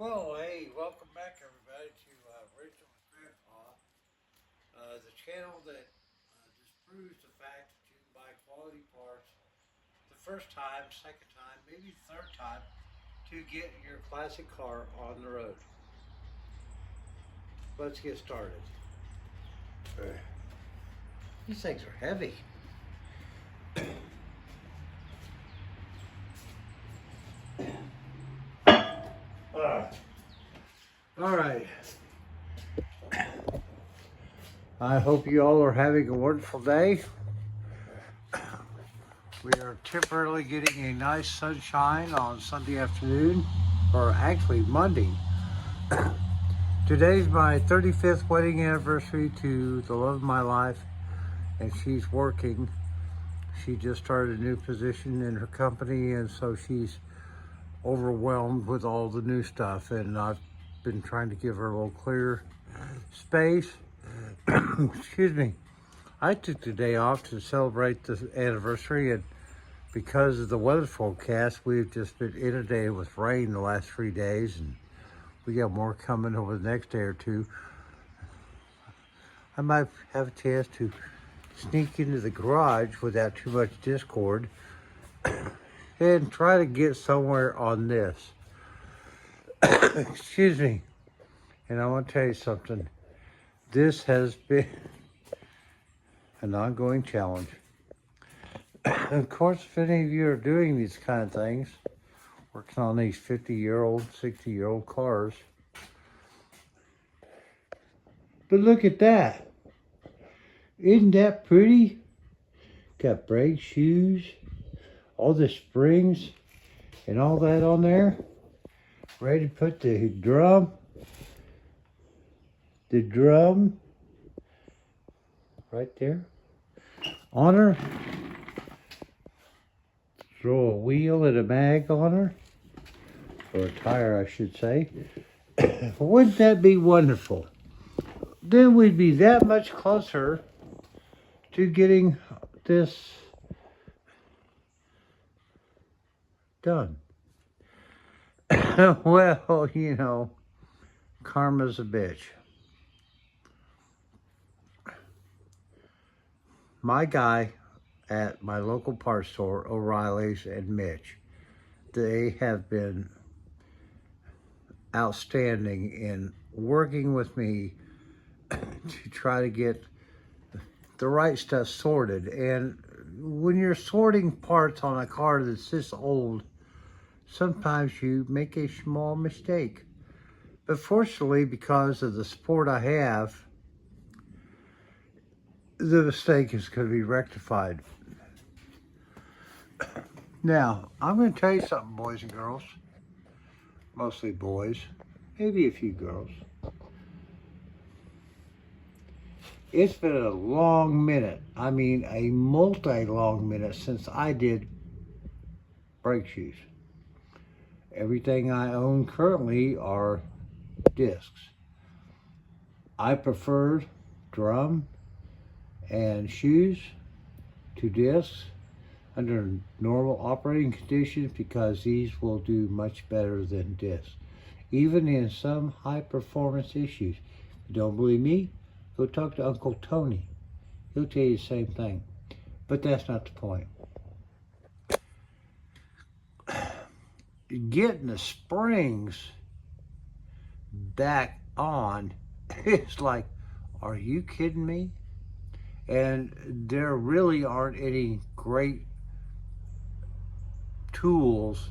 Well, hey, welcome back, everybody, to Rachel with Grandpa, the channel that disproves the fact that you can buy quality parts the first time, second time, maybe third time to get your classic car on the road. Let's get started. These things are heavy. All right. I hope you all are having a wonderful day. We are temporarily getting a nice sunshine on Sunday afternoon, or actually Monday. Today's my 35th wedding anniversary to the love of my life, and she's working. She just started a new position in her company, and so she's overwhelmed with all the new stuff, and I've been trying to give her a little clear space. Excuse me. I took the day off to celebrate the anniversary, and because of the weather forecast, we've just been inundated with rain the last 3 days, and we got more coming over the next day or two. I might have a chance to sneak into the garage without too much discord and try to get somewhere on this. Excuse me. And I want to tell you something. This has been an ongoing challenge. Of course, if any of you are doing these kind of things, working on these 50-year-old, 60-year-old cars. But look at that. Isn't that pretty? Got brake shoes, all the springs, and all that on there. Ready to put the drum right there on her. Throw a wheel and a mag on her, or a tire, I should say. Wouldn't that be wonderful? Then we'd be that much closer to getting this done. Well, karma's a bitch. My guy at my local parts store, O'Reilly's and Mitch, they have been outstanding in working with me to try to get the right stuff sorted. And when you're sorting parts on a car that's this old, sometimes you make a small mistake. But fortunately, because of the support I have, the mistake is going to be rectified. Now, I'm going to tell you something, boys and girls. Mostly boys, maybe a few girls. It's been a long minute. I mean, a multi-long minute since I did brake shoes. Everything I own currently are discs. I prefer drum and shoes to discs under normal operating conditions because these will do much better than discs, even in some high performance issues. If you don't believe me, go talk to Uncle Tony. He'll tell you the same thing. But that's not the point. Getting the springs back on is like, are you kidding me? And there really aren't any great tools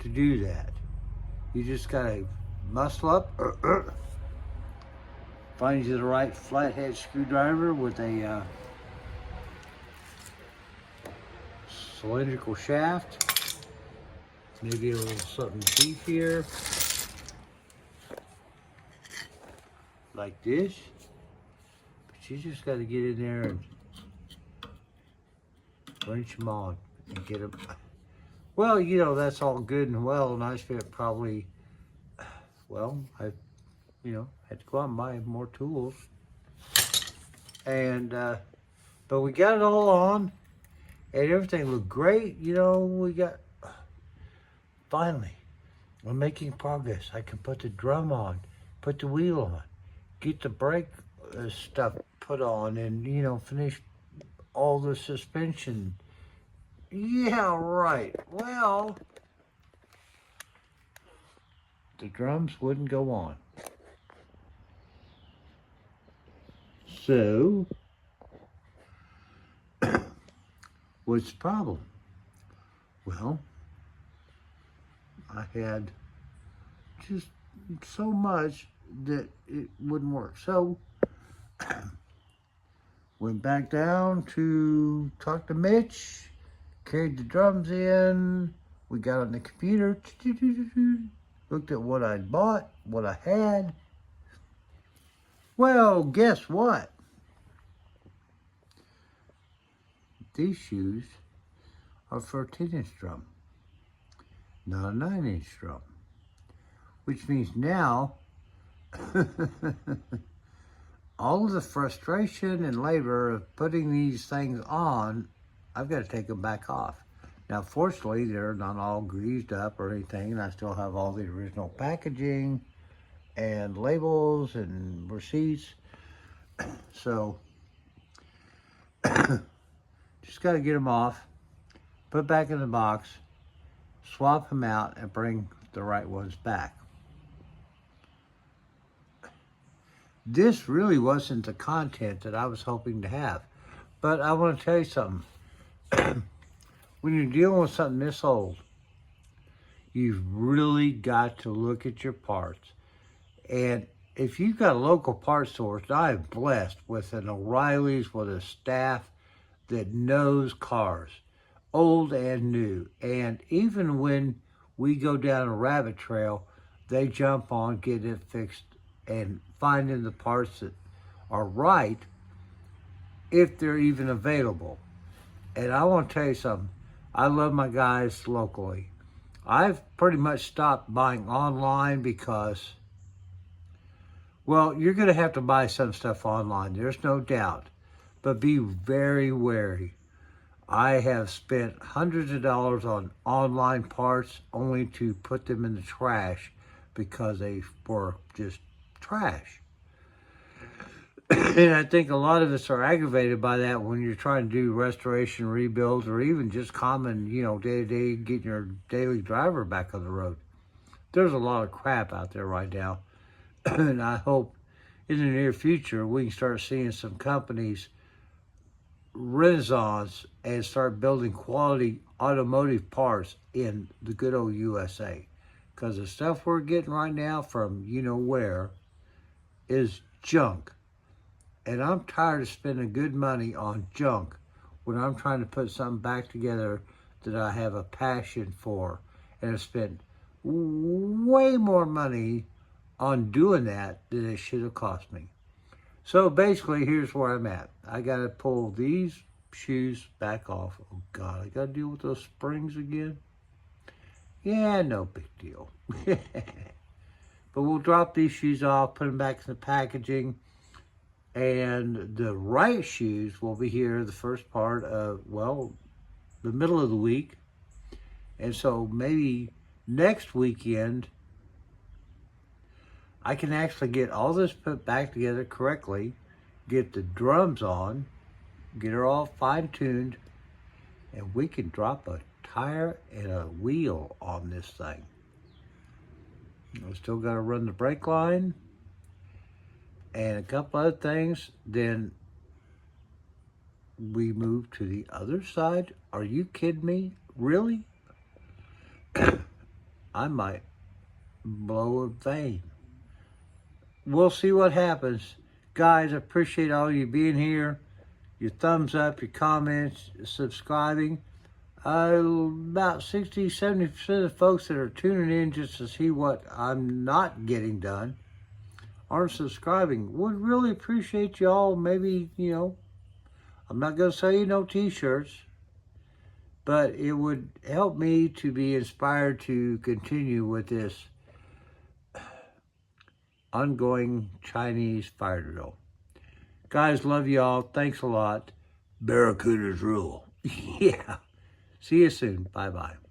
to do that. You just gotta muscle up, find you the right flathead screwdriver with a cylindrical shaft, maybe a little something beefier, like this. But you just gotta get in there and wrench them on and get them. Well, that's all good and well, and I spent probably, I had to go out and buy more tools. And, but we got it all on, and everything looked great. We got, finally, I'm making progress. I can put the drum on, put the wheel on, get the brake stuff put on, and, you know, finish all the suspension. Yeah, right. Well, the drums wouldn't go on. So, what's the problem? Well, I had just so much that it wouldn't work. So, went back down to talk to Mitch, carried the drums in. We got on the computer, looked at what I'd bought, what I had. Well, guess what? These shoes are for a 10-inch drum, not a 9-inch drum. Which means now, all of the frustration and labor of putting these things on, I've got to take them back off. Now, fortunately, they're not all greased up or anything, and I still have all the original packaging and labels and receipts. So, just got to get them off, put back in the box, swap them out, and bring the right ones back. This really wasn't the content that I was hoping to have. But I want to tell you something. When you're dealing with something this old, you've really got to look at your parts. And if you've got a local parts store, I'm blessed with an O'Reilly's, with a staff that knows cars, old and new. And even when we go down a rabbit trail, they jump on, get it fixed, and finding the parts that are right, if they're even available. And I want to tell you something. I love my guys locally. I've pretty much stopped buying online because, well, you're going to have to buy some stuff online. There's no doubt. But be very wary. I have spent hundreds of dollars on online parts only to put them in the trash because they were just trash. And I think a lot of us are aggravated by that when you're trying to do restoration, rebuilds, or even just common, you know, day-to-day, getting your daily driver back on the road. There's a lot of crap out there right now. And I hope in the near future we can start seeing some companies renaissance and start building quality automotive parts in the good old USA. Because the stuff we're getting right now from you know where is junk. And I'm tired of spending good money on junk when I'm trying to put something back together that I have a passion for. And I've spent way more money on doing that than it should have cost me. So basically, here's where I'm at. I got to pull these shoes back off. Oh, God, I got to deal with those springs again? Yeah, no big deal. But we'll drop these shoes off, put them back in the packaging. And the right shoes will be here the first part of, well, the middle of the week. And so maybe next weekend, I can actually get all this put back together correctly, get the drums on, get her all fine-tuned, and we can drop a tire and a wheel on this thing. I still got to run the brake line and a couple other things. Then we move to the other side. Are you kidding me? Really? I might blow a vein. We'll see what happens. Guys, I appreciate all you being here. Your thumbs up, your comments, subscribing. About 60-70% of the folks that are tuning in just to see what I'm not getting done aren't subscribing. Would really appreciate y'all. Maybe, you know, I'm not going to sell you no t-shirts, but it would help me to be inspired to continue with this ongoing Chinese fire drill. Guys, love y'all. Thanks a lot. Barracudas rule. Yeah. See you soon. Bye-bye.